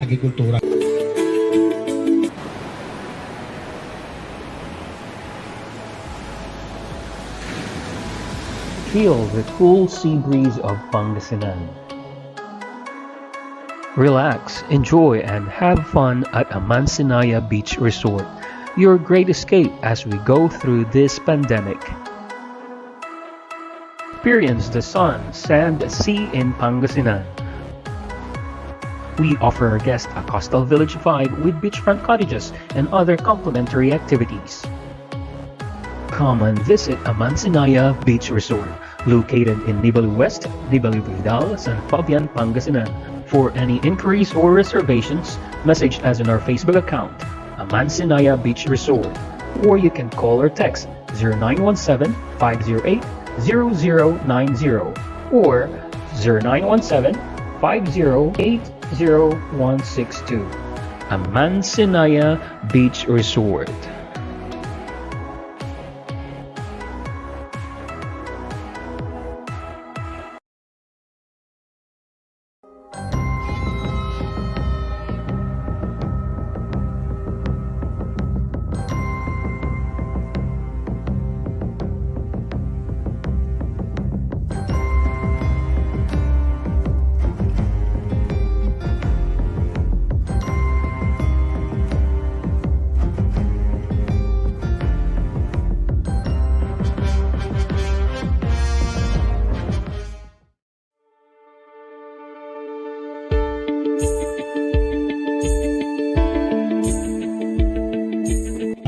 agrikultura. Feel the cool sea breeze of Pangasinan. Relax, enjoy, and have fun at Amansinaya Beach Resort, your great escape as we go through this pandemic. Experience the sun, sand, sea in Pangasinan. We offer our guests a coastal village vibe with beachfront cottages and other complimentary activities. Come and visit Amansinaya Beach Resort, located in Nibalu West, Nibalu Vidal, San Fabian, Pangasinan. For any inquiries or reservations, message us on our Facebook account, Amansinaya Beach Resort, or you can call or text 0917-508-0090 or 0917-508-0162. Amansinaya Beach Resort.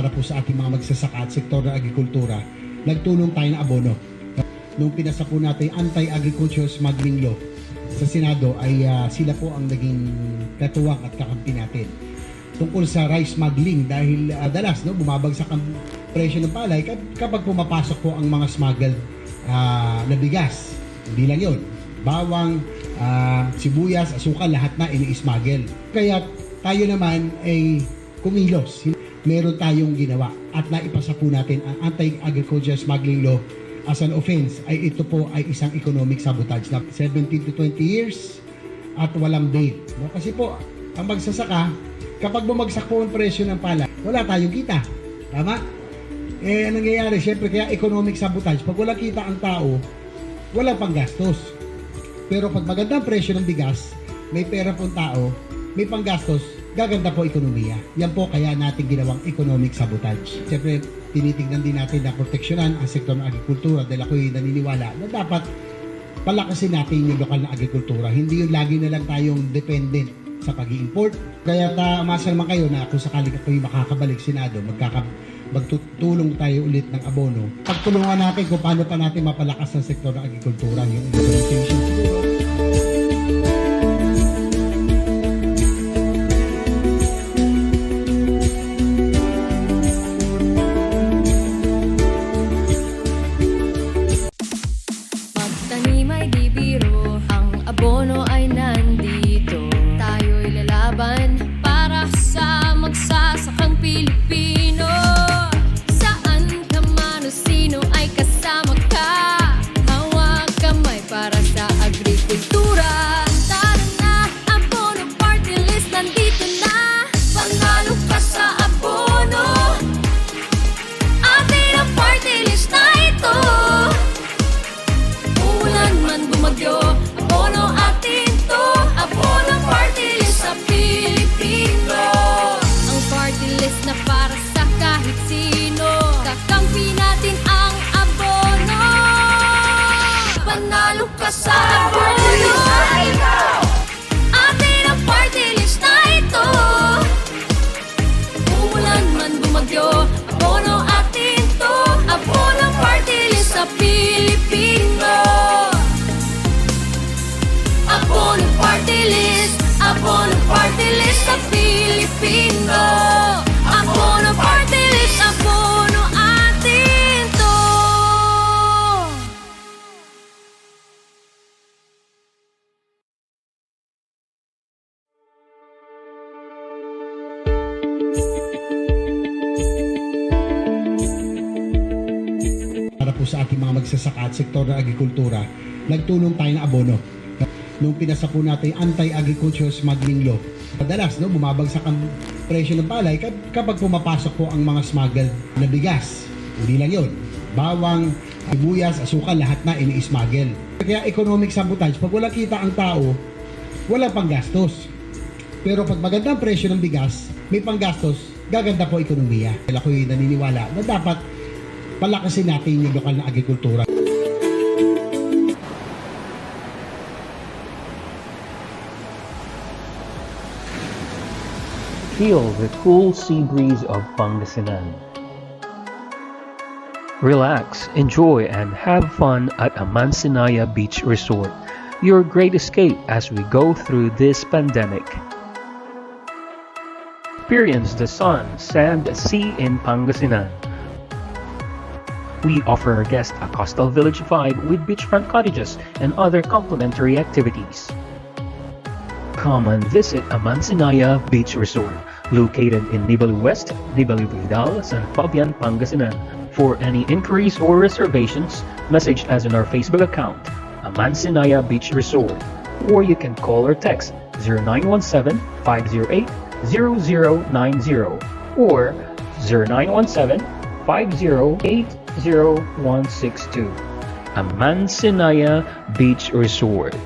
Para po sa ating mga magsasaka at sektor ng agrikultura, nagtulong tayo ng abono. Nung pinasa po natin Anti-Agriculture Smuggling Law sa Senado ay sila po ang naging katuwang at kakampi natin tungkol sa rice smuggling dahil dalas bumabagsak ang presyo ng palay kapag pumapasok po ang mga smuggled na bigas. Hindi lang yun, bawang, sibuyas, asukal, lahat na ini-smuggle. Kaya tayo naman ay kumilos. Meron tayong ginawa at naipasa po natin ang Anti-Agriculture Smuggling Law as an offense. Ito po ay isang economic sabotage na 17 to 20 years at walang bail. Kasi po, ang magsasaka, kapag bumagsak po ang presyo ng palay, wala tayong kita. Tama? Ang nangyayari, syempre, kaya economic sabotage. Pag walang kita ang tao, walang panggastos. Pero pag maganda ang presyo ng bigas, may pera pong tao, may panggastos, gaganda po ekonomiya. Yan po kaya natin ginawang economic sabotage. Siyempre, tinitignan din natin na proteksyonan ang sektor ng agrikultura dahil ako'y naniniwala na dapat palakasin natin yung lokal na agrikultura. Hindi yung lagi na lang tayong dependent sa pag-i-import. Kaya umasa naman kayo na kung sakaling ako'y makakabalik Senado, magtutulong tayo ulit ng abono. Pagtulungan natin kung paano pa natin mapalakas ang sektor ng agrikultura, yung implementation siguro. Abono ay nandito, tayo'y lalaban para sa magsasakang Pilipino. Saan ka man o sino ay kasama ka, hawak kamay para sa agrikultura. Tara na, Abono Party List nandito na, panalo ka sa abono. Atin ang party list na ito, ulan man bumagyo, Abono atin to, Abono party list sa Pilipino. Ang party list na para sa kahit sino, kakampi natin ang abono. Panalo ka sa abono. Atin ang party list na ito, umulan man bumagyo, abono atin to, Abono party list sa Pilipino. Abono party list sa Pilipino. Abono party list, abono atin to. Para po sa ating mga magsasaka at sektor ng agrikultura, nagtulong tayo ng abono. Nung pinasa po natin Anti-Agriculture Smuggling Law Madalas, no, bumabagsak ang presyo ng palay kapag pumapasok po ang mga smuggled na bigas. Hindi lang yun. Bawang, sibuyas, asukal, lahat na ini-smuggle. Kaya economic sabotage, pag wala kita ang tao, wala pang gastos. Pero pag maganda ang presyo ng bigas, may panggastos, gaganda po ekonomiya. Kaya ako'y naniniwala na dapat palakasin natin yung lokal na agrikultura. Feel the cool sea breeze of Pangasinan. Relax, enjoy, and have fun at Amansinaya Beach Resort, your great escape as we go through this pandemic. Experience the sun, sand, sea in Pangasinan. We offer our guests a coastal village vibe with beachfront cottages and other complimentary activities. Come and visit Amansinaya Beach Resort, located in Nibali West, Nibali Vidal, San Fabian, Pangasinan. For any inquiries or reservations, message us on our Facebook account, Amansinaya Beach Resort, or you can call or text 0917-508-0090 or 0917-508-0162. Amansinaya Beach Resort.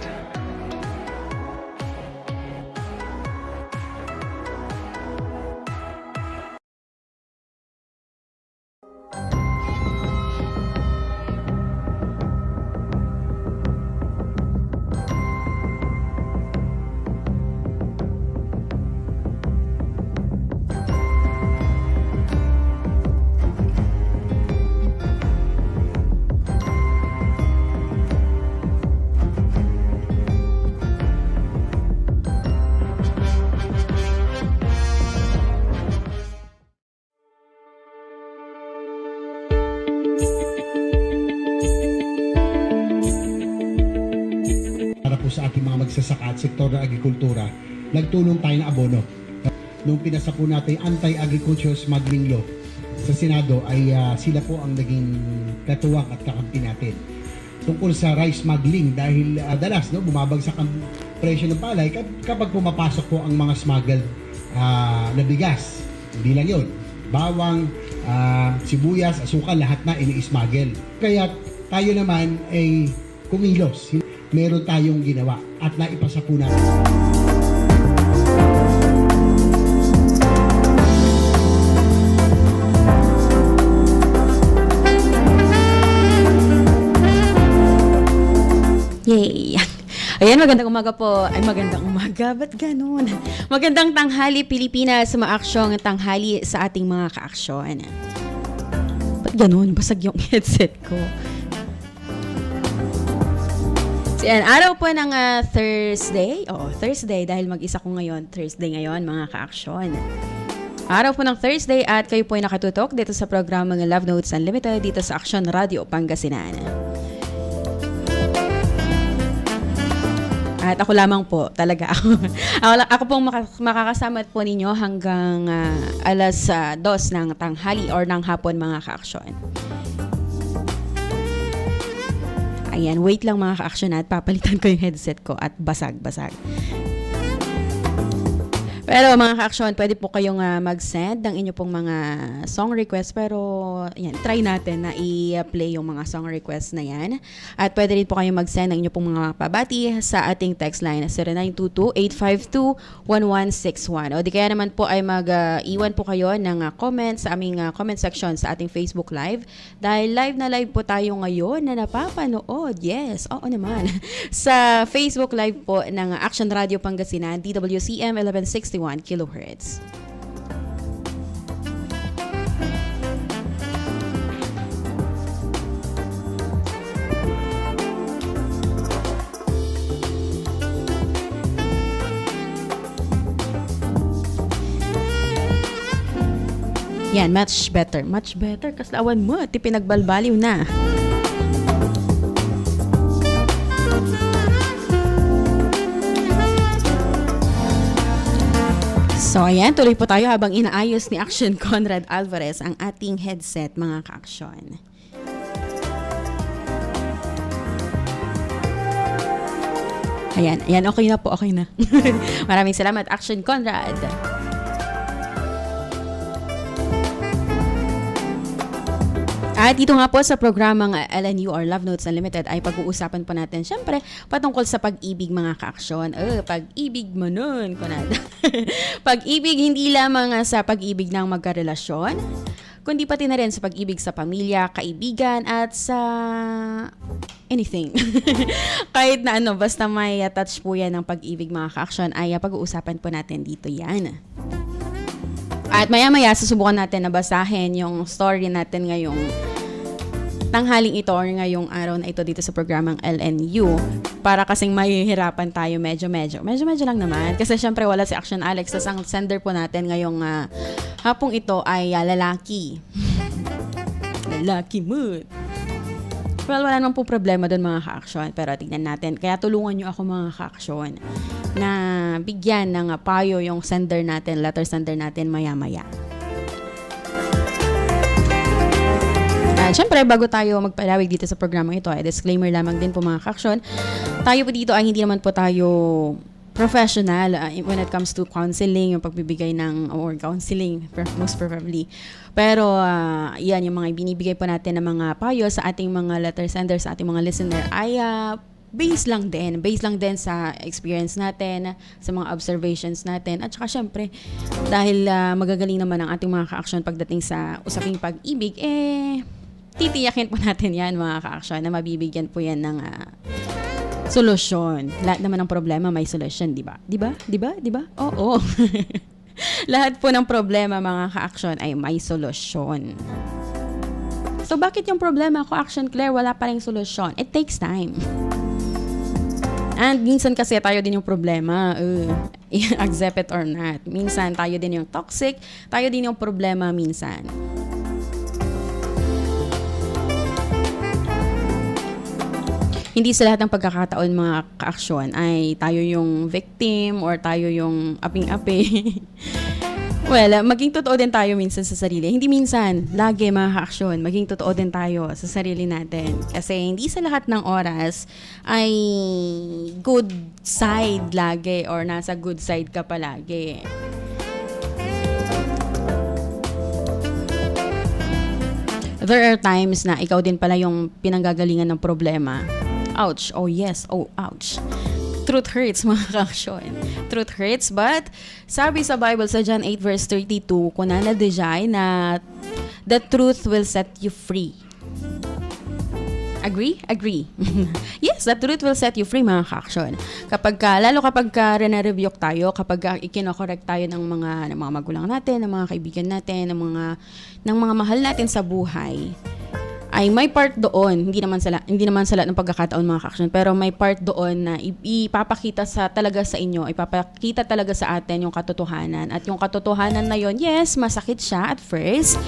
Para po sa ating mga magsasaka at sektor ng agrikultura, nagtulong tayo ng abono. Nung pinasa po natin Anti-Agriculture Smuggling Law sa Senado ay sila po ang naging katuwang at kakampi natin tungkol sa rice smuggling dahil dalas, no, bumabagsak ang presyo ng palay kapag pumapasok po ang mga smuggled na bigas. Hindi lang yun. Bawang, sibuyas, asukal, lahat na ini-smuggle. Kaya tayo naman ay kumilos. Meron tayong ginawa at naipasa po natin. Yay! Ayan, magandang umaga po. Ay, magandang umaga. Ba't ganun? Magandang tanghali, Pilipinas. Maaksyong tanghali sa ating mga kaaksyon. Ba't ganun? Basag yung headset ko. So, yan, araw po ng Thursday. Oo, Thursday. Dahil mag-isa ko ngayon. Thursday ngayon, mga kaaksyon. Araw po ng Thursday at kayo po ay nakatutok dito sa programang Love Notes Unlimited dito sa Aksyon Radio Pangasinan. At ako lamang po, talaga ako. Ako pong makakasama po ninyo hanggang alas 2 ng tanghali or ng hapon, mga kaaksyon. Ayan, wait lang mga kaaksyon at papalitan ko yung headset ko at basag-basag. Pero mga ka-aksyon, pwede po kayong mag-send ng inyo pong mga song request. Pero yan, try natin na i-play yung mga song request na yan. At pwede rin po kayong mag-send ng inyo pong mga pabati sa ating text line 0922-852-1161. O di kaya naman po ay mag-iwan po kayo ng comment sa aming comment section sa ating Facebook Live. Dahil live na live po tayo ngayon na napapanood. Yes, oo naman. Sa Facebook Live po ng Action Radio Pangasinan, DWCM 1161 kHz. Yan, much better. Much better. Kaslawan mo, ti pinagbalbaliw na. So, ayan, tuloy po tayo habang inaayos ni Action Conrad Alvarez ang ating headset, mga ka-aksyon. Ayan, okay na po, okay na. Maraming salamat, Action Conrad. At dito nga po sa programang LNU or Love Notes Unlimited ay pag-uusapan po natin syempre patungkol sa pag-ibig mga ka-aksyon. Pag-ibig mo nun, kunad. Pag-ibig hindi lamang sa pag-ibig ng magkarelasyon, kundi pati na rin sa pag-ibig sa pamilya, kaibigan at sa anything. Kahit na ano, basta may touch po yan ng pag-ibig mga ka-aksyon ay pag-uusapan po natin dito yan. At maya-maya susubukan natin na basahin yung story natin ngayong tanghaling ito or ngayong araw na ito dito sa programang LNU para kasing mahihirapan tayo medyo lang naman kasi syempre wala si Action Alex. Tas ang sender po natin ngayong hapong ito ay lalaki. Lalaki mood. Well, wala namang po problema doon mga ka-aksyon pero tignan natin. Kaya tulungan nyo ako mga ka-aksyon na bigyan ng payo yung sender natin, letter sender natin maya-maya. Siyempre, bago tayo magpalawig dito sa programa ito, disclaimer lamang din po mga ka-aksyon. Tayo po dito ay hindi naman po tayo professional when it comes to counseling, yung pagbibigay ng or counseling most probably. Pero yan yung mga binibigay po natin ng mga payo sa ating mga letter senders, sa ating mga listener ay base lang din sa experience natin, sa mga observations natin, at saka syempre dahil magagaling naman ang ating mga ka-aksyon pagdating sa usaping pag-ibig, titiyakin po natin yan mga ka-aksyon na mabibigyan po yan ng solusyon. Lahat naman ng problema may solusyon, di ba? Di ba? Oo. Lahat po ng problema mga ka-aksyon ay may solusyon. So bakit yung problema ko, Action Claire, wala pa ring solusyon? It takes time. And minsan kasi tayo din yung problema, accept it or not. Minsan tayo din yung toxic, tayo din yung problema minsan. Hindi sa lahat ng pagkakataon mga ka-aksyon ay tayo yung victim or tayo yung aping-api. Well, maging totoo din tayo minsan sa sarili. Hindi minsan, lagi mga ka-aksyon, maging totoo din tayo sa sarili natin. Kasi hindi sa lahat ng oras ay good side lagi or nasa good side ka palagi. There are times na ikaw din pala yung pinanggagalingan ng problema. Ouch. Oh yes. Oh, ouch. Truth hurts, mga ka-aksyon. Truth hurts, but sabi sa Bible sa John 8 verse 32, kunana dijay na the truth will set you free. Agree? Agree. Yes, the truth will set you free, mga ka-aksyon. Lalo kapag rena-rebuke tayo, kapag ikinokorek tayo ng mga magulang natin, ng mga kaibigan natin, ng mga mahal natin sa buhay, ay may part doon, hindi naman sa lahat ng pagkakataon mga ka-aksyon, pero may part doon na ipapakita talaga sa inyo, ipapakita talaga sa atin yung katotohanan. At yung katotohanan na yon, yes, masakit siya at first,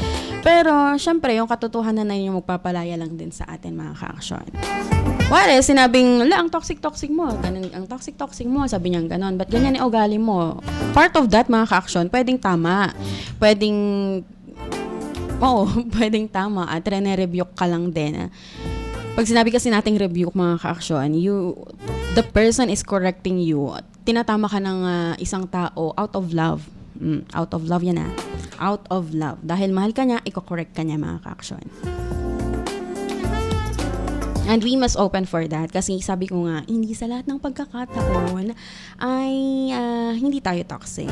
pero syempre yung katotohanan na yun yung magpapalaya lang din sa atin mga ka-aksyon. Wala, sinabing, ang toxic mo, ganun, ang toxic mo, sabi niya ganon, ba't ganyan yung ugali mo? Part of that mga ka-aksyon, pwedeng tama, pwedeng tama at rene-rebuke ka lang din. Pag sinabi kasi nating rebuke mga ka-aksyon, the person is correcting you. Tinatama ka ng isang tao out of love. Out of love yan Out of love. Dahil mahal ka niya, i-correct ka niya mga ka-aksyon. And we must open for that kasi sabi ko nga, hindi sa lahat ng pagkakataon ay hindi tayo toxic.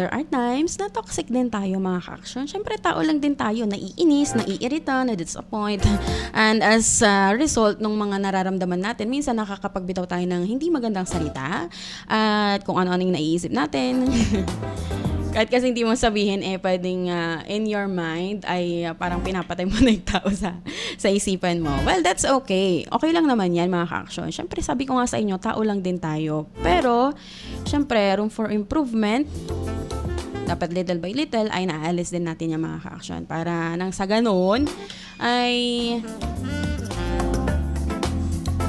There are times na toxic din tayo mga ka-aksyon. Siyempre tao lang din tayo, naiinis, naiirita, na-disappoint. And as a result ng mga nararamdaman natin, minsan nakakapagbitaw tayo ng hindi magandang salita at kung ano-ano yung naiisip natin. Kahit kasi hindi mo sabihin, pwedeng in your mind ay parang pinapatay mo na yung tao sa isipan mo. Well, that's okay. Okay lang naman yan, mga ka-aksyon. Siyempre, sabi ko nga sa inyo, tao lang din tayo. Pero, siyempre, room for improvement, dapat little by little ay naalis din natin yung mga ka-aksyon. Para nang sa ganun, ay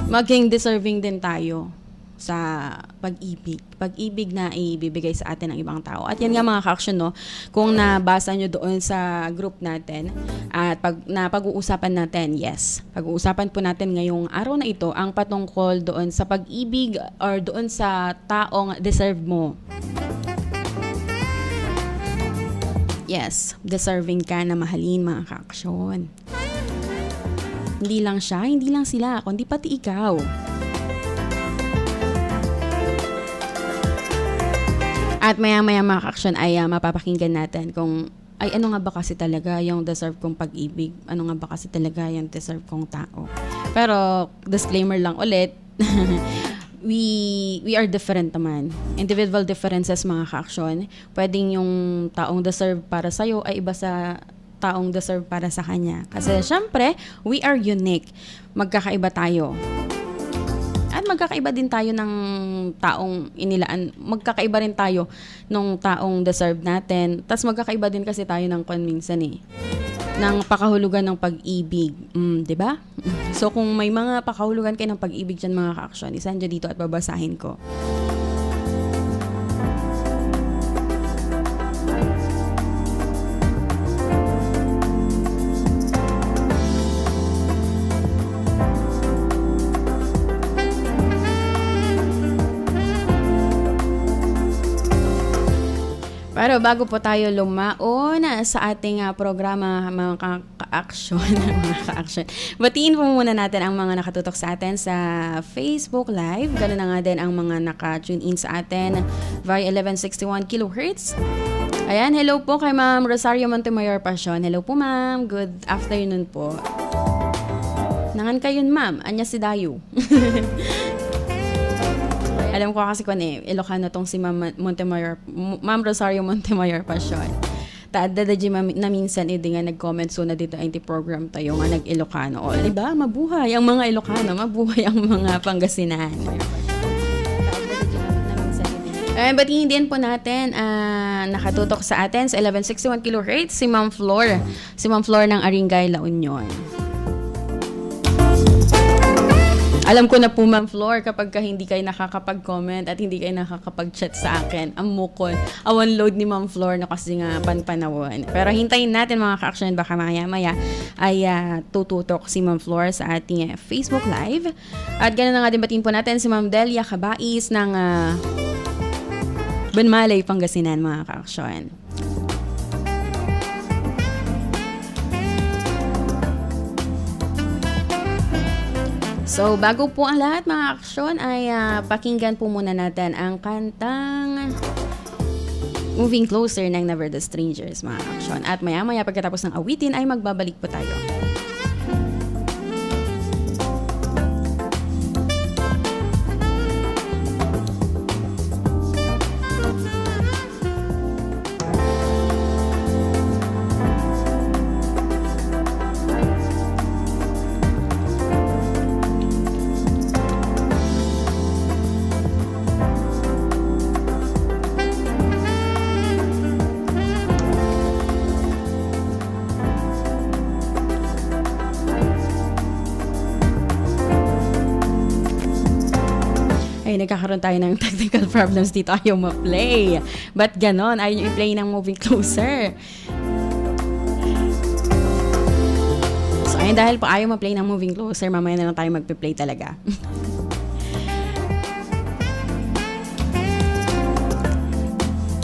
maging deserving din tayo sa pag-ibig. Pag-ibig na ibibigay sa atin ng ibang tao. At yan nga mga ka-action, no, kung nabasa nyo doon sa group natin at pag-uusapan natin, yes, pag-uusapan po natin ngayong araw na ito ang patungkol doon sa pag-ibig or doon sa taong deserve mo. Yes, deserving ka na mahalin mga ka-action. Hindi lang siya, hindi lang sila, kundi pati ikaw. At maya-maya mga ka-action ay mapapakinggan natin kung ay ano nga ba kasi talaga yung deserve kong pag-ibig, ano nga ba kasi talaga yung deserve kong tao. Pero disclaimer lang ulit, we are different naman. Individual differences mga ka-action. Pwedeng yung taong deserve para sa'yo ay iba sa taong deserve para sa kanya. Kasi syempre, we are unique. Magkakaiba tayo. At magkakaiba din tayo ng taong inilaan. Magkakaiba rin tayo ng taong deserve natin. Tapos magkakaiba din kasi tayo ng minsan ng pakahulugan ng pag-ibig. 'Di ba? So kung may mga pakahulugan kayo ng pag-ibig dyan mga ka-action, isend nyo dito at babasahin ko. Pero bago po tayo lumaon sa ating programa mga ka-action, batiin po muna natin ang mga nakatutok sa atin sa Facebook Live. Ganoon na nga din ang mga naka-tune in sa atin via 1161 kHz. Ayan, hello po kay Ma'am Rosario Montemayor Passion. Hello po ma'am, good afternoon po. Nangan kayon ma'am, anya si Dayo. Alam ko kasi kung Ilocano tong si Ma'am Rosario Montemayor Passion. Taadadaji na minsan nga nag-comment so na dito ay program tayo nga nag-Ilocano. O, diba? Mabuhay ang mga Ilocano, mabuhay ang mga Pangasinan. Batiin din po natin nakatutok sa atin sa 1161 kHz si Ma'am Flor. Si Ma'am Flor ng Aringay, La Union. Alam ko na po Ma'am Flor, kapag hindi kayo nakakapag-comment at hindi kayo nakakapag-chat sa akin, ang mukon, awan load ni Ma'am Flor na kasi nga panpanawon. Pero hintayin natin mga ka-action, baka maya-maya ay tututok si Ma'am Flor sa ating Facebook Live. At ganoon na nga din batiin po natin si Ma'am Delia Cabais ng Banmalay, Pangasinan mga ka-action. So, bago po ang lahat mga aksyon ay pakinggan po muna natin ang kantang Moving Closer ng Never the Strangers mga aksyon. At maya-maya pagkatapos ng awitin ay magbabalik po tayo. Ay, nagkakaroon tayo ng technical problems dito. Ayaw ma-play. Ba't ganon? Ayaw nyo i-play ng Moving Closer. So, ayun, dahil po ayaw ma-play ng Moving Closer, mamaya na lang tayo magpe-play talaga.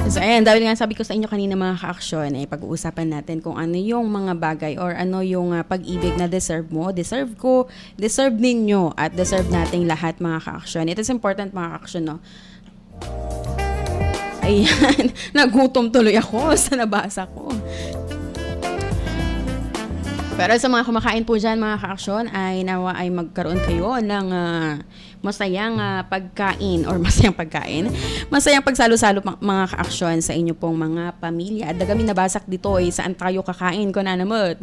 So, ayan, dahil nga sabi ko sa inyo kanina mga ka-action, pag-uusapan natin kung ano yung mga bagay or ano yung pag-ibig na deserve mo, deserve ko, deserve ninyo, at deserve nating lahat mga ka-action. It is important mga ka-action, no? Ayan, nagutom tuloy ako sa nabasa ko. Pero sa mga kumakain po dyan mga ka-aksyon ay nawa ay magkaroon kayo ng masayang pagkain or masayang pagsalo-salo mga ka-aksyon sa inyo pong mga pamilya. At kami nabasak dito saan tayo kakain ko na naman.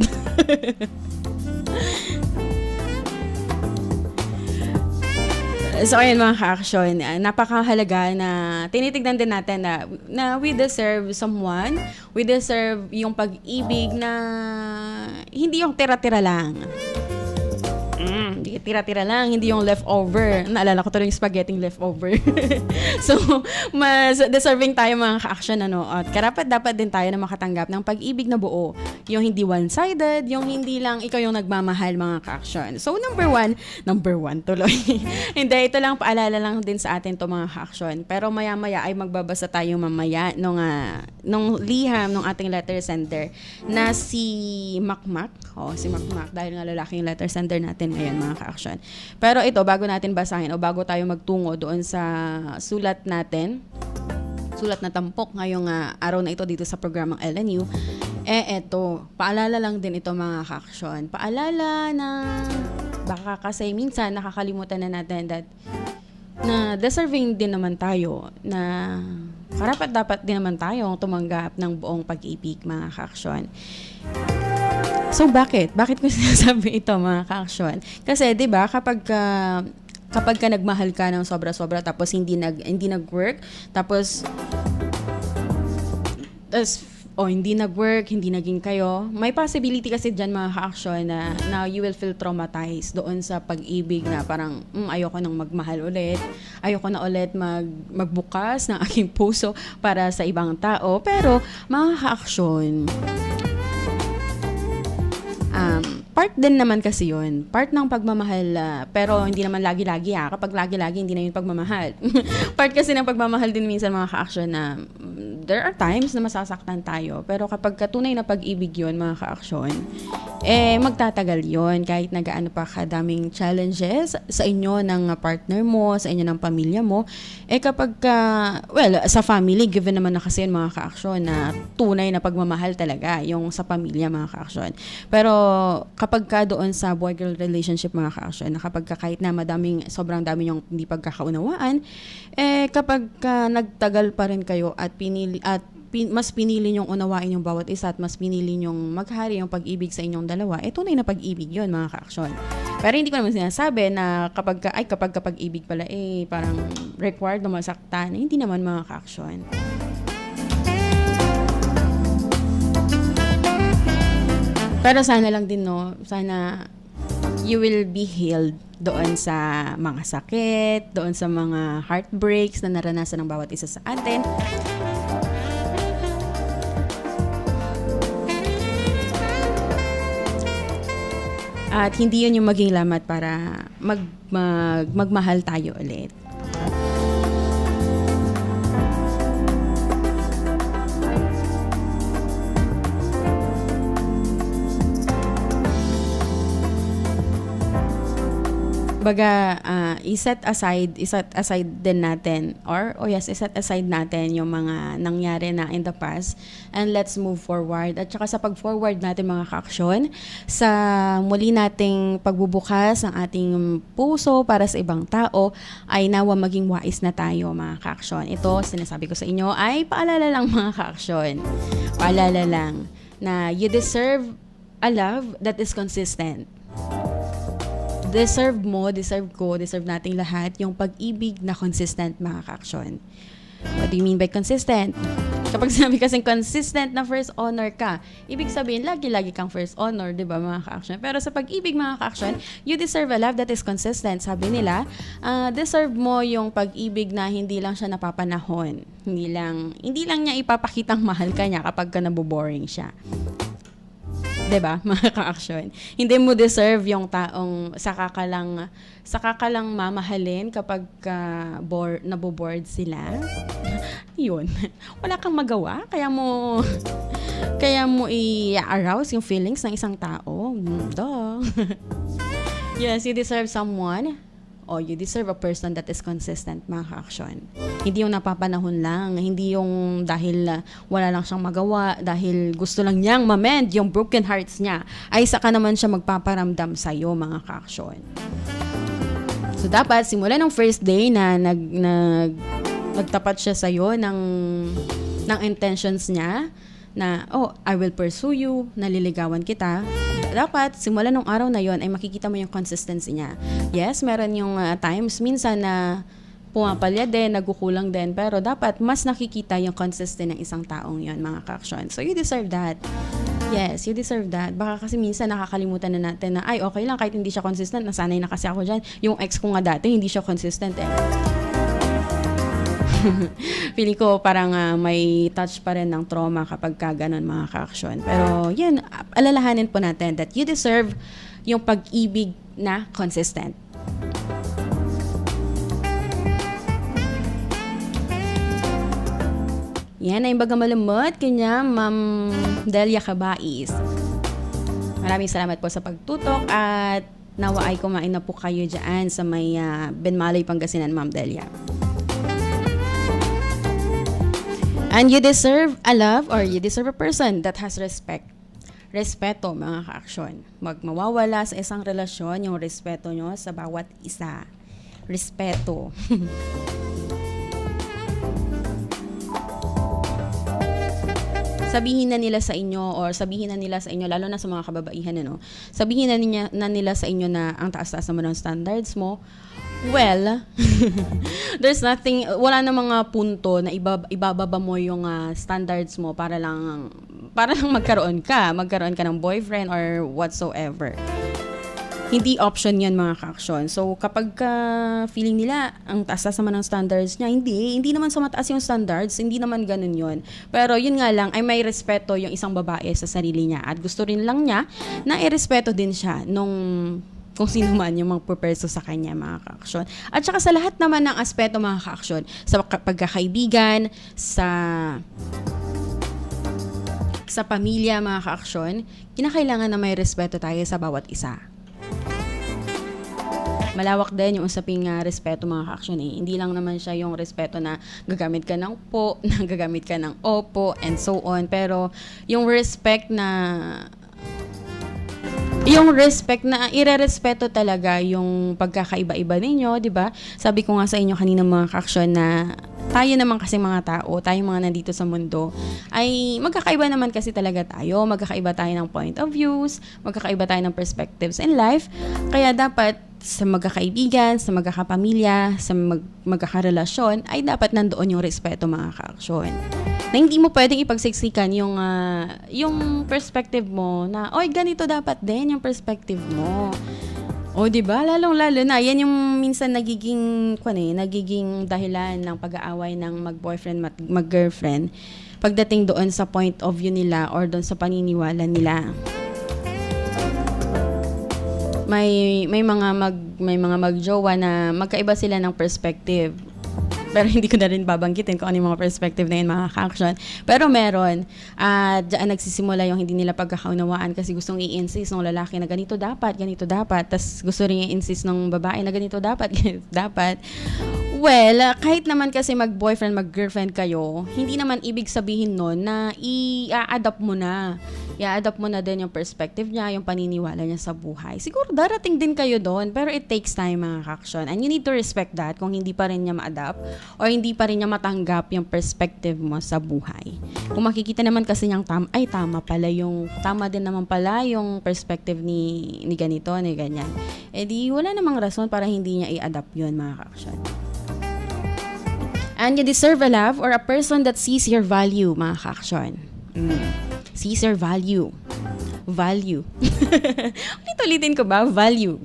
So ayun mga ka-action, napakahalaga na tinitignan din natin na we deserve someone, we deserve yung pag-ibig na hindi yung tira-tira lang. Hindi tira-tira lang, hindi yung leftover. Naalala ko tuloy yung spaghetti leftover. So, mas deserving tayo mga ka-action, ano. At karapat-dapat din tayo na makatanggap ng pag-ibig na buo. Yung hindi one-sided, yung hindi lang ikaw yung nagmamahal mga ka-action. So, number one tuloy. Hindi, ito lang, paalala lang din sa atin to mga ka-action. Pero maya-maya ay magbabasa tayo mamaya nung liham ng ating letter sender na si Makmak. Si Makmak, dahil nga lalaki yung letter sender natin ngayon mga ka-action. Pero ito, bago natin basahin o bago tayo magtungo doon sa sulat na tampok ngayong araw na ito dito sa programang LNU, eto, paalala lang din ito mga ka-action. Paalala na baka kasi minsan nakakalimutan na natin na deserving din naman tayo, na karapat-dapat din naman tayong tumanggap ng buong pag-ibig mga ka-action. So bakit? Bakit ko sinasabi ito mga ka-action? Kasi 'di ba kapag ka nagmahal ka ng sobra-sobra tapos hindi nag-work, tapos hindi nag-work, hindi naging kayo, may possibility kasi dyan mga ka-action na you will feel traumatized doon sa pag-ibig na parang ayoko nang magmahal ulit, ayoko na ulit magbukas ng aking puso para sa ibang tao. Pero mga ka-action, part din naman kasi yun. Part ng pagmamahal, pero hindi naman lagi-lagi Kapag lagi-lagi, hindi na yung pagmamahal. Part kasi ng pagmamahal din minsan mga ka-action na there are times na masasaktan tayo. Pero kapag katunay na pag-ibig yun mga ka-action, magtatagal yun. Kahit nagaano pa kadaming challenges sa inyo ng partner mo, sa inyo ng pamilya mo, kapag sa family, given naman na kasi yun mga ka-action na tunay na pagmamahal talaga, yung sa pamilya mga ka-action. Pero kapag ka doon sa boy-girl relationship mga ka-action, na kapag kahit na sobrang dami yung hindi pagkakaunawaan, kapag nagtagal pa rin kayo at mas pinili nyong unawain yung bawat isa at mas pinili nyong maghari yung pag-ibig sa inyong dalawa, tunay na pag-ibig yun mga ka-action. Pero hindi ko naman sinasabi na kapag pag-ibig pala parang required na masaktan. Hindi naman mga ka-action. Pero sana lang din, sana you will be healed doon sa mga sakit, doon sa mga heartbreaks na naranasan ng bawat isa sa atin. At hindi yun yung maging lamat para magmahal tayo ulit. Baga, iset aside din natin iset aside natin yung mga nangyari na in the past and let's move forward. At saka sa pag-forward natin mga ka-action, sa muli nating pagbubukas ng ating puso para sa ibang tao, ay nawa maging wais na tayo mga ka-action. Ito, sinasabi ko sa inyo, ay paalala lang mga ka-action. Paalala lang na you deserve a love that is consistent. Deserve mo, deserve ko, deserve nating lahat yung pag-ibig na consistent mga ka-action. What do you mean by consistent? Kapag sinabi kasing consistent na first honor ka, ibig sabihin lagi-lagi kang first honor, di ba mga ka-action? Pero sa pag-ibig mga ka-action, you deserve a love that is consistent. Sabi nila, deserve mo yung pag-ibig na hindi lang siya napapanahon. Hindi lang niya ipapakitang mahal ka niya kapag ka naboboring siya. Diba, mga ka-action? Hindi mo deserve yung taong saka ka lang mamahalin kapag nabobored sila. Yun. Wala kang magawa. Kaya mo i-arouse yung feelings ng isang tao. Duh. Yes, you deserve someone you deserve a person that is consistent, mga ka-action. Hindi yung napapanahon lang, hindi yung dahil wala lang siyang magawa, dahil gusto lang niyang ma-mend yung broken hearts niya, ay saka naman siya magpaparamdam sa'yo, mga ka-action. So, dapat, simula ng first day na nagtapat siya sa'yo ng intentions niya, na, I will pursue you, naliligawan kita. Dapat, simula nung araw na yon ay makikita mo yung consistency niya. Yes, meron yung times minsan na pumapalya din, nagkukulang din, pero dapat mas nakikita yung consistent ng isang taong yon, mga ka-aksyon. So you deserve that. Yes, you deserve that. Baka kasi minsan nakakalimutan na natin na, ay, okay lang, kahit hindi siya consistent, nasanay na kasi ako dyan. Yung ex ko nga dati, hindi siya consistent eh. Feeling ko parang may touch pa rin ng trauma kapag ka ganun, mga ka-aksyon. Pero yun, alalahanin po natin that you deserve yung pag-ibig na consistent. Yan ay baga malumot kanya Ma'am Delia Cabais. Maraming salamat po sa pagtutok at nawa ay kumain na po kayo dyan sa may Benmaloy, Pangasinan, Ma'am Delia. And you deserve a love or you deserve a person that has respect. Respeto, mga ka-aksyon. Mawawala sa isang relasyon yung respeto nyo sa bawat isa. Respeto. Sabihin na nila sa inyo or sabihin na nila sa inyo, lalo na sa mga kababaihan, ano, sabihin na nila sa inyo na ang taas-taas naman ng standards mo. Well, there's nothing, wala na mga punto na ibababa mo yung standards mo para lang magkaroon ka ng boyfriend or whatsoever. Hindi option yan, mga ka-aksyon. So, kapag feeling nila ang taas-taas naman ng standards niya, hindi naman sa mataas yung standards, hindi naman ganun yon. Pero yun nga lang, ay may respeto yung isang babae sa sarili niya at gusto rin lang niya na irespeto din siya nung kung sino man yung magpuperso sa kanya, mga ka-aksyon. At saka sa lahat naman ng aspeto, mga ka-aksyon, sa pagkakaibigan, sa pamilya, mga ka-aksyon, kinakailangan na may respeto tayo sa bawat isa. Malawak din yung usaping respeto, mga ka-aksyon eh. Hindi lang naman siya yung respeto na gagamit ka ng po, na gagamit ka ng opo, and so on. Pero yung respect na irerespeto talaga yung pagkakaiba-iba ninyo, di ba? Sabi ko nga sa inyo kanina, mga ka-aksyon, na tayo naman kasi mga tao, tayo mga nandito sa mundo, ay magkakaiba naman kasi talaga tayo. Magkakaiba tayo ng point of views, magkakaiba tayo ng perspectives in life. Kaya dapat sa magkakaibigan, sa magkakapamilya, sa magkakarelasyon, ay dapat nandoon yung respeto, mga ka-aksyon. Na hindi mo pwedeng ipagsiksikan yung perspective mo na, oy, ganito dapat din yung perspective mo. O, di ba? Lalong-lalo na. Yan yung minsan nagiging dahilan ng pag-aaway ng mag-boyfriend, mag-girlfriend pagdating doon sa point of view nila or doon sa paniniwala nila. May mga magjowa na magkaiba sila ng perspective. Pero hindi ko na rin babanggitin kung ano yung mga perspective na yun, mga ka-aksyon. Pero meron. At dyan nagsisimula yung hindi nila pagkakaunawaan kasi gustong i-insist ng lalaki na ganito dapat. Tapos gusto rin i-insist ng babae na ganito dapat. Well, kahit naman kasi mag-boyfriend, mag-girlfriend kayo, hindi naman ibig sabihin nun na i-adapt mo na. I-adapt mo na din yung perspective niya, yung paniniwala niya sa buhay. Siguro darating din kayo doon, pero it takes time, mga ka-aksyon. And you need to respect that kung hindi pa rin niya ma-adapt or hindi pa rin niya matanggap yung perspective mo sa buhay. Kung makikita naman kasi niyang tama din naman pala yung perspective ni ganito, ni ganyan. Eh di wala namang rason para hindi niya i-adapt yun, mga ka-aksyon. And you deserve a love or a person that sees your value, mga ka-aksyon. Sees your value. Value. Ulit-ulitin ko ba? Value.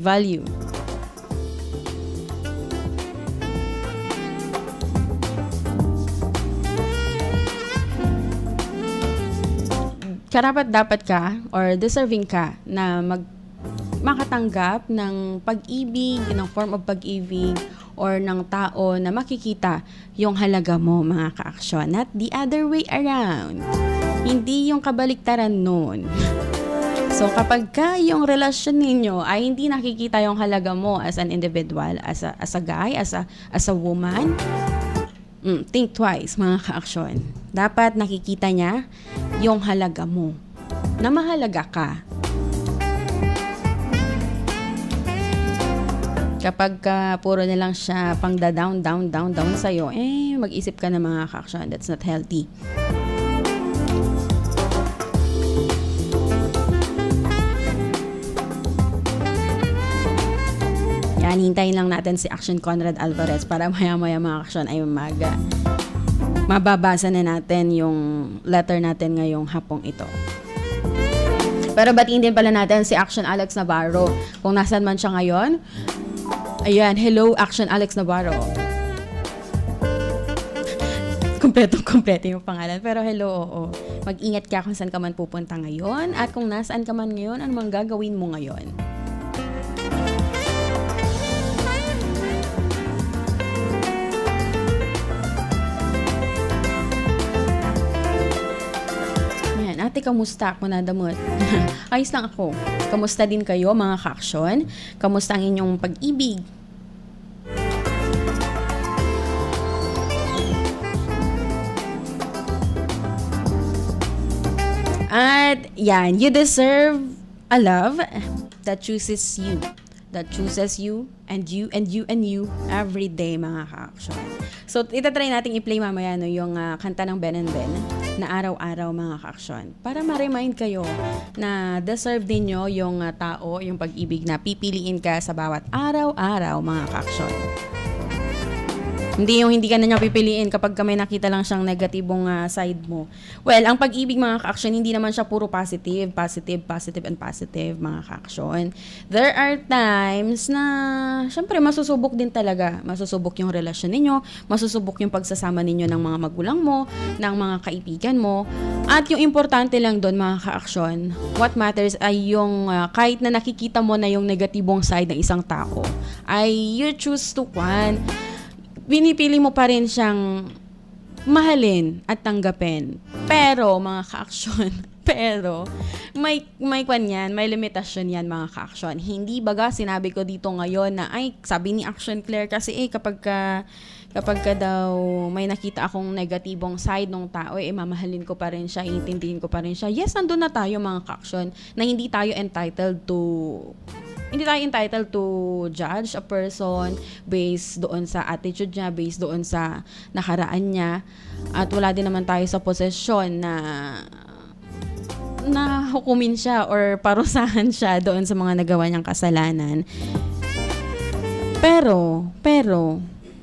Karapat-dapat ka or deserving ka na makatanggap ng pag-ibig, ng form of pag-ibig or ng tao na makikita yung halaga mo, mga ka-aksyon. Not the other way around. Hindi yung kabaliktaran nun. So, kapag yung relasyon ninyo ay hindi nakikita yung halaga mo as an individual, as a guy, as a woman, think twice, mga ka-aksyon. Dapat nakikita niya yung halaga mo. Na mahalaga ka. Kapag puro na lang siya pang down sa'yo, mag-isip ka na, mga ka-aksyon. That's not healthy. Yan, hintayin lang natin si Action Conrad Alvarez para maya-maya mga action ay mababasa na natin yung letter natin ngayong hapong ito. Pero batiin din pala natin si Action Alex Navarro. Kung nasan man siya ngayon. Ayan, hello Action Alex Navarro. Kompleto yung pangalan. Pero hello, oo. Mag-ingat ka kung saan ka man pupunta ngayon. At kung nasaan ka man ngayon, ano mang gagawin mo ngayon. Ayan, ate, kamusta? Ako nadamot. Ayos lang ako. Kamusta din kayo, mga ka-aksyon? Kamusta ang inyong pag-ibig? At yan, you deserve a love that chooses you. That chooses you and you and you and you every day, mga ka-action. So, itatry natin i-play mamaya yung kanta ng Ben and Ben na araw-araw, mga ka-action. Para ma-remind kayo na deserve ninyo yung tao, yung pag-ibig na pipiliin ka sa bawat araw-araw, mga ka-action. Hindi yung hindi ka na niya pipiliin kapag may nakita lang siyang negatibong side mo. Well, ang pag-ibig, mga ka-action, hindi naman siya puro positive, and positive, mga ka-action. There are times na, syempre, masusubok din talaga. Masusubok yung relasyon ninyo, masusubok yung pagsasama ninyo ng mga magulang mo, ng mga kaibigan mo. At yung importante lang doon, mga ka-action, what matters ay yung kahit na nakikita mo na yung negatibong side ng isang tao, ay you choose to pinipili mo pa rin siyang mahalin at tanggapin. Pero, mga ka-action, may kwan yan, may limitasyon yan, mga ka-action. Hindi baga sinabi ko dito ngayon na, ay, sabi ni Action Claire kasi kapag ka daw may nakita akong negatibong side ng tao, mamahalin ko pa rin siya, iintindihin ko pa rin siya. Yes, nandun na tayo, mga ka-action, na hindi tayo entitled to judge a person based doon sa attitude niya, based doon sa nakaraan niya. At wala din naman tayo sa posisyon na hukumin siya or parusahan siya doon sa mga nagawa niyang kasalanan. Pero,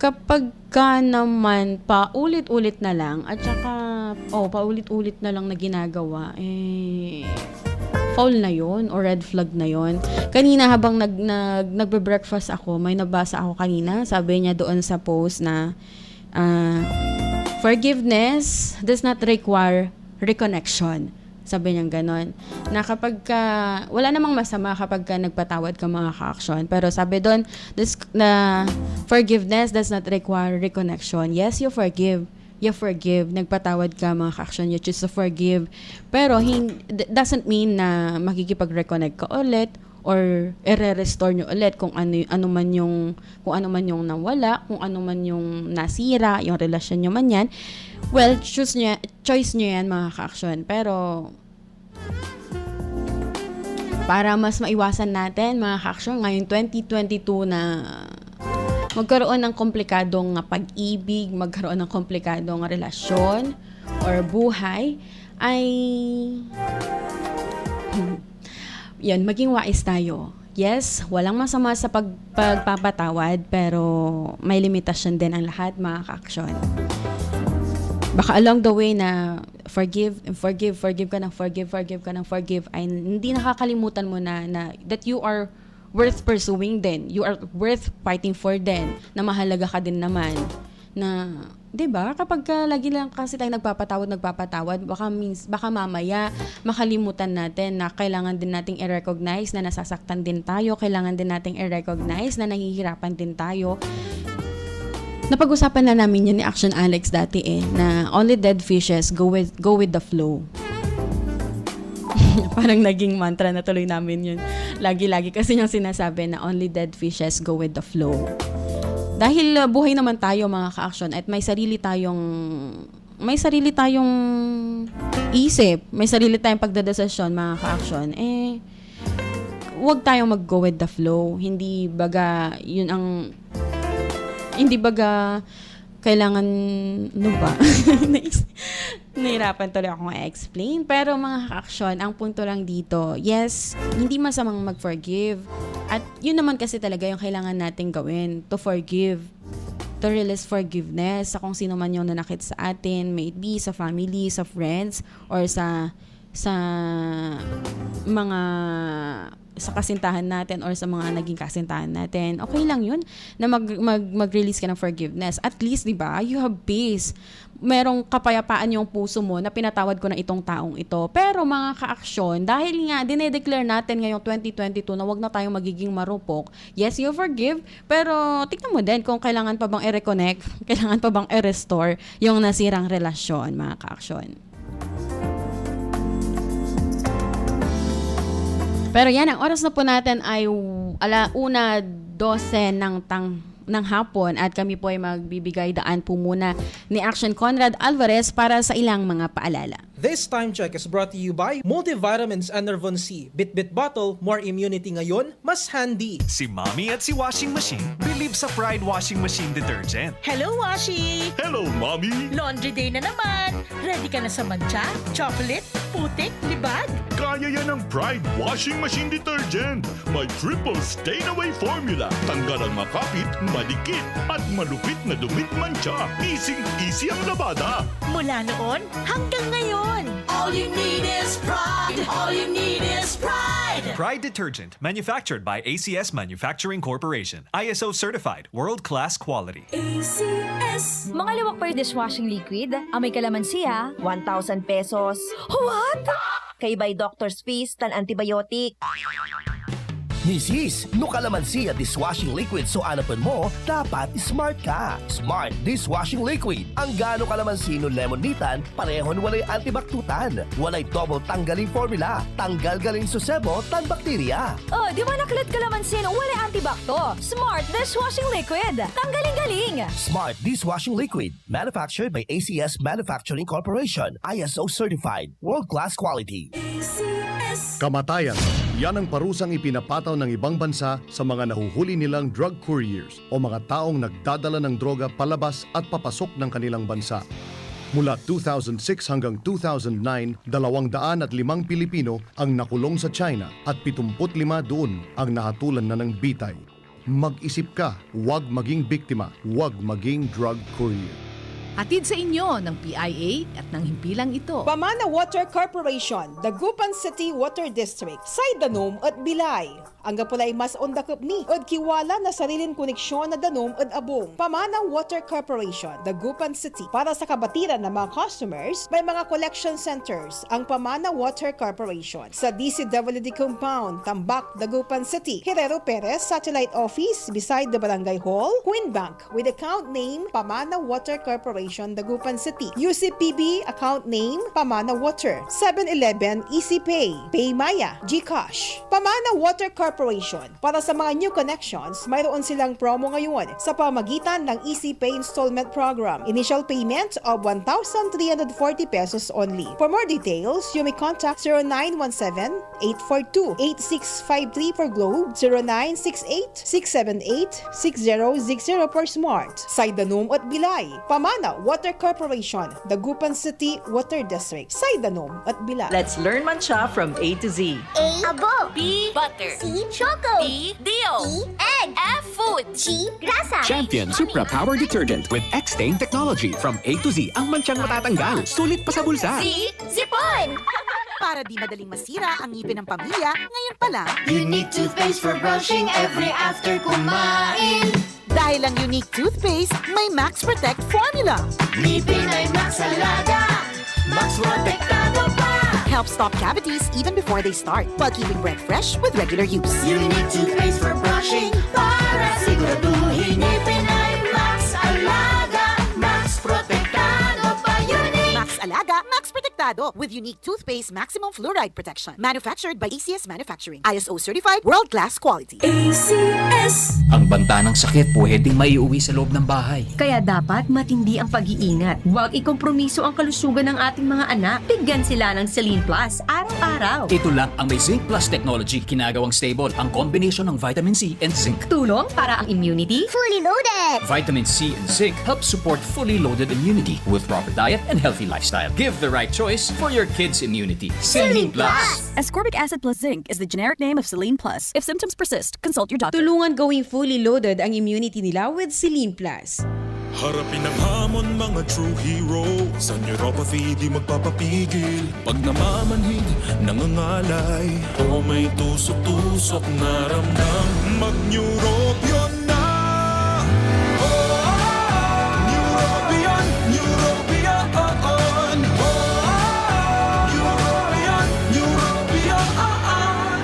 kapag ka naman paulit-ulit na lang at saka, paulit-ulit na lang na ginagawa, foul na yon or red flag na yon. Kanina habang nagbe-breakfast ako, may nabasa ako kanina. Sabi niya doon sa post na forgiveness does not require reconnection. Sabi niya ganon. Na kapag wala namang masama kapag nagpatawad ka, mga ka-action. Pero sabi doon, na forgiveness does not require reconnection. Yes, you forgive, nagpatawad ka, mga ka-action, you choose to forgive. Pero doesn't mean na makikipag-reconnect ka ulit or i-restore nyo ulit kung ano man yung nawala, kung ano man yung nasira, yung relasyon nyo man yan. Well, choice nyo yan, mga ka-action. Pero para mas maiwasan natin, mga ka-action, ngayon 2022 na magkaroon ng komplikadong pag-ibig, magkaroon ng komplikadong relasyon or buhay, ay yan, maging wais tayo. Yes, walang masama sa pagpapatawad, pero may limitasyon din ang lahat, mga ka-action. Baka along the way na forgive ka ng forgive, ay hindi nakakalimutan mo na that you are worth pursuing din. You are worth fighting for din. Na mahalaga ka din naman. Na, 'di ba? Kapag lagi lang kasi tayo nagpapatawad, baka mamaya makalimutan natin na kailangan din nating i-recognize na nasasaktan din tayo, kailangan din nating i-recognize na nahihirapan din tayo. Napag-usapan na namin yun ni Action Alex dati na only dead fishes go with the flow. Parang naging mantra na tuloy namin yun. Lagi-lagi kasi niyang sinasabi na only dead fishes go with the flow. Dahil buhay naman tayo, mga ka-action, at may sarili tayong isip, may sarili tayong pagdadesisyon, mga ka-action, huwag tayong mag-go with the flow. Hindi baga kailangan, ano ba? Nahirapan tuloy akong i-explain. Pero mga ka-action, ang punto lang dito, yes, hindi masamang mag-forgive. At yun naman kasi talaga yung kailangan nating gawin, to forgive, to release forgiveness sa kung sino man yung nanakit sa atin, may it be sa family, sa friends, or sa mga sa kasintahan natin or sa mga naging kasintahan natin. Okay lang yun na mag-release ka ng forgiveness. At least, di ba, you have peace. Merong kapayapaan yung puso mo na pinatawad ko na itong taong ito. Pero mga ka-aksyon, dahil nga dinedeclare natin ngayong 2022 na wag na tayong magiging marupok, yes, you forgive, pero tignan mo din kung kailangan pa bang i-reconnect, kailangan pa bang i-restore yung nasirang relasyon, mga ka-aksyon. Pero yan, ang oras na po natin ay 1:12 ng hapon at kami po ay magbibigay daan po muna ni Action Conrad Alvarez para sa ilang mga paalala. This time check is brought to you by Multivitamins Enervon C. Bit-bit bottle, more immunity ngayon, mas handy. Si Mommy at si Washing Machine believe sa Pride Washing Machine Detergent. Hello, Washi! Hello, Mommy! Laundry day na naman! Ready ka na sa mancha, chocolate, putik, libag? Kaya yan ang Pride Washing Machine Detergent. May triple stain-away formula. Tanggal ang makapit, malikit, at malupit na dumit mancha. Easy ang labada. Mula noon hanggang ngayon. All you need is pride! All you need is pride! Pride Detergent, manufactured by ACS Manufacturing Corporation. ISO certified, world-class quality. ACS! Mga Liwakper dishwashing liquid, amoy kalamansi 1,000 pesos. What? Kay by Doctor's Fees, tan antibiotic. Misis, no kalamansi at dishwashing liquid so anapan mo, dapat smart ka. Smart dishwashing liquid. Ang gano kalamansi no lemonitan, parehon walay antibaktutan. Walay double tanggaling formula. Tanggal galing susebo, tan bakterya. Oh, di ba naklit kalamansi no wala antibacto? Smart dishwashing liquid. Tanggaling-galing. Smart dishwashing liquid. Manufactured by ACS Manufacturing Corporation. ISO certified. World-class quality. Kamatayan. Yan ang parusang ipinapataw ng ibang bansa sa mga nahuhuli nilang drug couriers o mga taong nagdadala ng droga palabas at papasok ng kanilang bansa. Mula 2006 hanggang 2009, 205 Pilipino ang nakulong sa China at 75 doon ang nahatulan na ng bitay. Mag-isip ka, huwag maging biktima, huwag maging drug courier. Hatid sa inyo ng PIA at ng himpilang ito. Pamana Water Corporation, Dagupan City Water District, Saydanom at Bilay. Ang gapulay mas ondakop ni at kiwala na sarilin koneksyon na danom at abong. Pamana Water Corporation, Dagupan City. Para sa kabatiran ng mga customers, may mga collection centers ang Pamana Water Corporation. Sa DCWD Compound, Tambak, Dagupan City. Herrero Perez Satellite Office beside the Barangay Hall, Queen Bank with account name Pamana Water Corporation, Dagupan City. UCPB account name Pamana Water. 7-Eleven Easy Pay, Paymaya, GCash. Pamana Water Corporation. Para sa mga new connections, mayroon silang promo ngayon sa pamagitan ng Easy Pay Installment Program. Initial payment of 1,340 pesos only. For more details, you may contact 0917-842-8653 for Globe, 0968-678-6060 for Smart. Saydanom at Bilay. Pamana Water Corporation, Dagupan City Water District, Saydanom at Bilay. Let's learn mancha from A to Z. A. Abo. B. Butter. C. Choco. D. Dio. E. Egg. F. Food. G. Grasa. Champion Supra Power Detergent with X-Stain Technology. From A to Z, ang mansyang matatanggal. Sulit pa sa bulsa. Z. Zipon. Para di madaling masira ang ngipin ng pamilya, ngayon pa lang. Unique toothpaste for brushing every after kumain. Dahil ang unique toothpaste, may Max Protect formula. Ngipin ay Max Alaga. Max Protektado pa. Helps stop cavities even before they start, while keeping breath fresh with regular use. Unique toothpaste for brushing para siguraduhin ngipin ay Max Alaga. Max Protektado pa. Unique. Max Alaga, Max Protektado with unique toothpaste maximum fluoride protection. Manufactured by ACS Manufacturing. ISO certified, world-class quality. ACS. Ang banta ng sakit pwedeng maiuwi sa loob ng bahay. Kaya dapat matindi ang pag-iingat. Huwag ikompromiso ang kalusugan ng ating mga anak. Bigyan sila ng Celine Plus. Araw araw-araw. Ito lang ang may Zinc Plus technology, ginagawang stable ang combination ng vitamin C and zinc. Tulong para ang immunity. Fully loaded! Vitamin C and zinc help support fully loaded immunity with proper diet and healthy lifestyle. Give the right choice for your kids' immunity. Selene Plus. Ascorbic acid plus zinc is the generic name of Selene Plus. If symptoms persist, consult your doctor. Tulungan gawing fully loaded ang immunity nila with Selene Plus. Harapin ang hamon, mga true hero. Sa neuropathy di magpapapigil. Pag namamanhid, nangangalay, o may tusok-tusok na ramdam, mag-Neurobion na. Neurobion, Neurobion.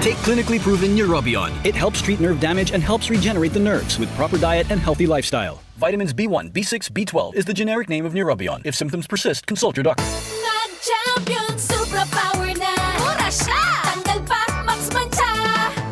Take clinically proven Neurobion. It helps treat nerve damage and helps regenerate the nerves with proper diet and healthy lifestyle. Vitamins B1, B6, B12 is the generic name of Neurobion. If symptoms persist, consult your doctor. Nag-champion, super power na. Mura siya! Tanggal pa, max mancha.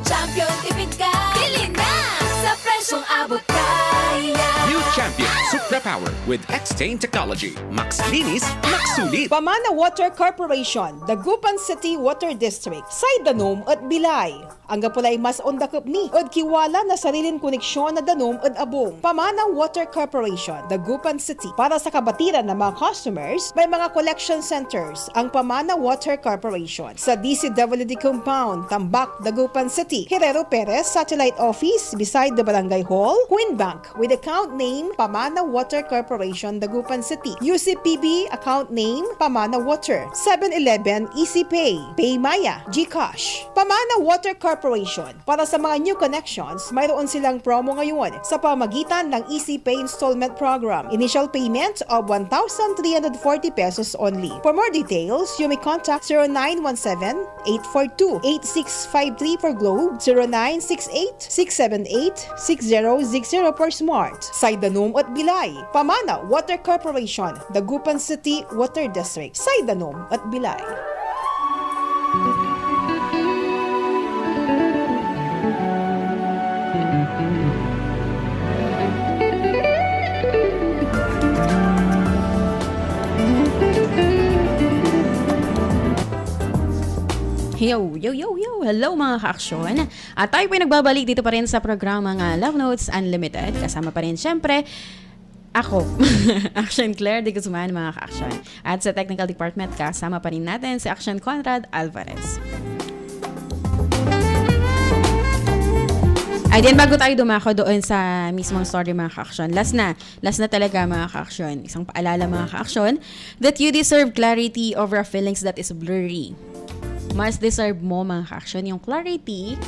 Champion, tipid ka. Bili na! Sa presyong abot kaya. New Champion Supra Power with X-Stain technology. Max linis, max sulit. Pamana Water Corporation, Dagupan City Water District, Saydanom at Bilay. Ang gapulay mas ondakop ni at kiwala na sarilin koneksyon na danom at abong. Pamana Water Corporation, Dagupan City. Para sa kabatiran ng mga customers, may mga collection centers ang Pamana Water Corporation. Sa DCWD Compound, Tambak, Dagupan City. Herrero Perez Satellite Office beside the Barangay Hall, Queen Bank with account name Pamana Water Corporation, Dagupan City. UCPB account name Pamana Water. 7-Eleven Easy Pay, Paymaya, GCash. Pamana Water Corporation. Para sa mga new connections, mayroon silang promo ngayon sa pamagitan ng Easy Pay Installment Program. Initial payment of 1,340 pesos only. For more details, you may contact 0917-842-8653 for Globe, 0968-678-6060 for Smart. Saydanom at Bilay. Pamana Water Corporation, Dagupan City Water District. Saydanom at Bilay. Yo! Hello mga ka-aksyon! At tayo po nagbabalik dito pa rin sa programang Love Notes Unlimited. Kasama pa rin syempre ako, Action Claire de Guzman mga ka-aksyon. At sa technical department kasama pa rin natin si Action Conrad Alvarez. Ay, din bago tayo dumako doon sa mismong story mga ka-aksyon. Last na talaga mga ka-aksyon. Isang paalala mga ka-aksyon that you deserve clarity over feelings that is blurry. Mas deserve mo mga ka-aksyon yung clarity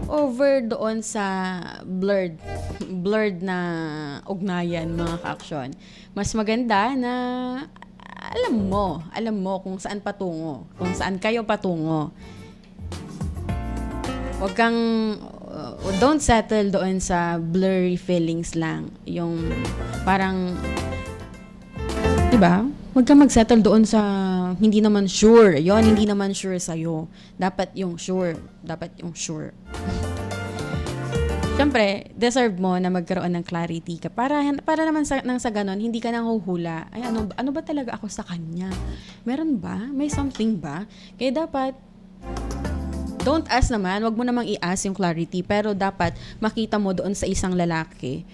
over doon sa blurred na ugnayan mga ka-aksyon. Mas maganda na alam mo kung saan patungo, kung saan kayo patungo. Huwag kang don't settle doon sa blurry feelings lang. Yung parang, diba? Huwag kang mag-settle doon sa hindi naman sure. Hindi naman sure sa'yo. Dapat yung sure. Siyempre, deserve mo na magkaroon ng clarity ka. Para naman sa ganon, hindi ka nang huhula. Ay, ano ba talaga ako sa kanya? Meron ba? May something ba? Kaya dapat, don't ask naman, wag mo namang i-ask yung clarity, pero dapat makita mo doon sa isang lalaki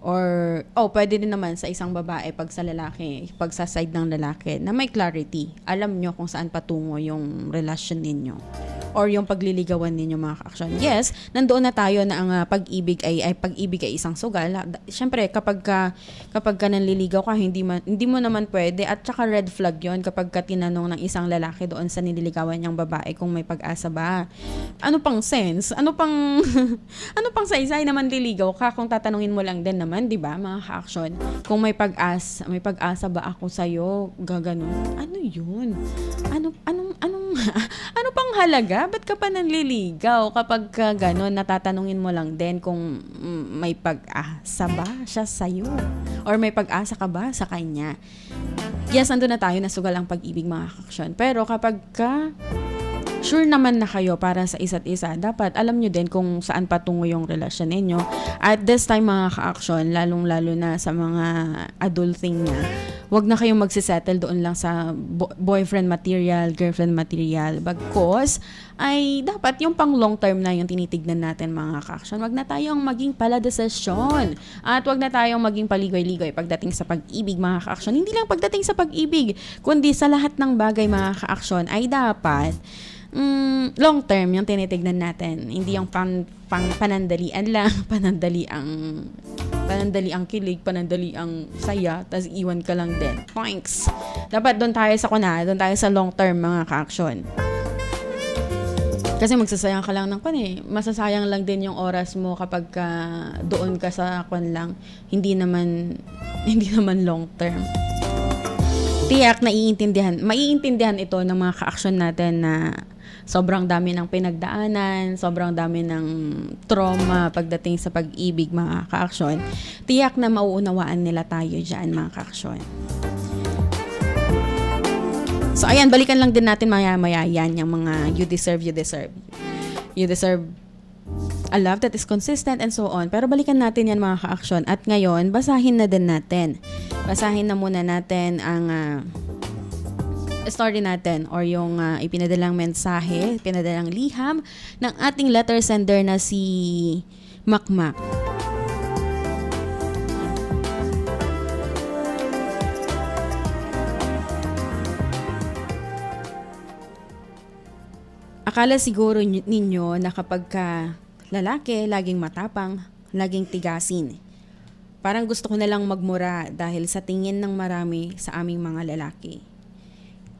or pwede din naman sa isang babae pag sa lalaki, pag sa side ng lalaki na may clarity. Alam nyo kung saan patungo yung relasyon ninyo or yung pagliligawan ninyo mga ka-aksyon. Yes, nandoon na tayo na ang pag-ibig ay isang sugal. Siyempre, kapag ka nanliligaw ka, hindi mo naman pwede at saka red flag yon kapag ka tinanong ng isang lalaki doon sa nililigawan niyang babae kung may pag-asa ba. Ano pang sense? Ano pang saysay naman liligaw ka kung tatanungin mo lang din naman, 'di ba, mga ka-aksyon? Kung may pag-asa ba ako sa iyo? Gaganon. Ano 'yun? Ano pang halaga? Ba't ka pa nanliligaw kapag gano'n natatanungin mo lang din kung may pag-asa ba siya sa'yo? Or may pag-asa ka ba sa kanya? Yes, ando na tayo na sugal ang pag-ibig mga ka-aksyon. Pero kapag ka sure naman na kayo para sa isa't isa, dapat alam nyo din kung saan patungo yung relasyon ninyo. At this time mga ka-action, lalong-lalo na sa mga adulting na, wag na kayong magsisettle doon lang sa boyfriend material, girlfriend material. Bagkos, ay dapat yung pang long term na yung tinitignan natin mga ka-action. Wag na tayong maging paladesisyon. At wag na tayong maging paligoy-ligoy pagdating sa pag-ibig mga ka-action. Hindi lang pagdating sa pag-ibig, kundi sa lahat ng bagay mga ka-action ay dapat long term yung tinitignan natin. Hindi yung panandalian lang, panandali ang kilig, panandali ang saya, tas iwan ka lang din. Thanks. Dapat doon tayo sa long term mga ka-action. Kasi magsasayang ka lang ng masasayang lang din yung oras mo kapag doon ka sa lang, hindi naman long term. Tiyak maiintindihan ito ng mga ka-action natin na sobrang dami ng pinagdaanan, sobrang dami ng trauma pagdating sa pag-ibig mga ka-action. Tiyak na mauunawaan nila tayo dyan mga ka-action. So ayan, balikan lang din natin maya-maya yan, yung mga you deserve a love that is consistent and so on. Pero balikan natin yan mga ka-action. At ngayon, basahin na din natin. Basahin na muna natin ang story natin or yung ipinadalang mensahe, pinadalang liham ng ating letter sender na si Makmak. Akala siguro ninyo na kapag lalaki, laging matapang, laging tigasin. Parang gusto ko na lang magmura dahil sa tingin ng marami sa aming mga lalaki.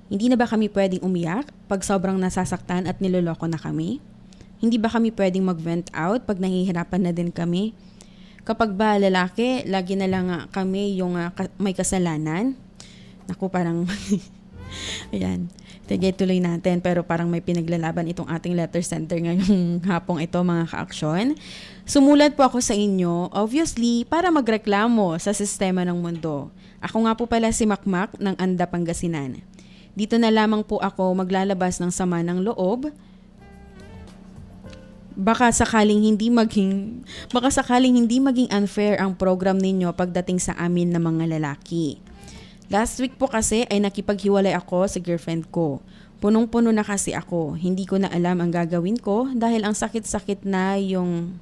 Hindi na ba kami pwedeng umiyak pag sobrang nasasaktan at niloloko na kami? Hindi ba kami pwedeng mag-vent out pag nahihirapan na din kami? Kapag ba lalaki, lagi na lang kami yung may kasalanan? Naku, parang ayan. Sige, tuloy natin, pero parang may pinaglalaban itong ating letter sender ngayong hapong ito mga ka-action. Sumulat po ako sa inyo, obviously, para magreklamo sa sistema ng mundo. Ako nga po pala si Makmak ng Anda, Pangasinan. Dito na lamang po ako maglalabas ng sama ng loob. Baka sakaling hindi maging unfair ang program ninyo pagdating sa amin na mga lalaki. Last week po kasi ay nakipaghiwalay ako sa girlfriend ko. Punong-puno na kasi ako. Hindi ko na alam ang gagawin ko dahil ang sakit-sakit na yung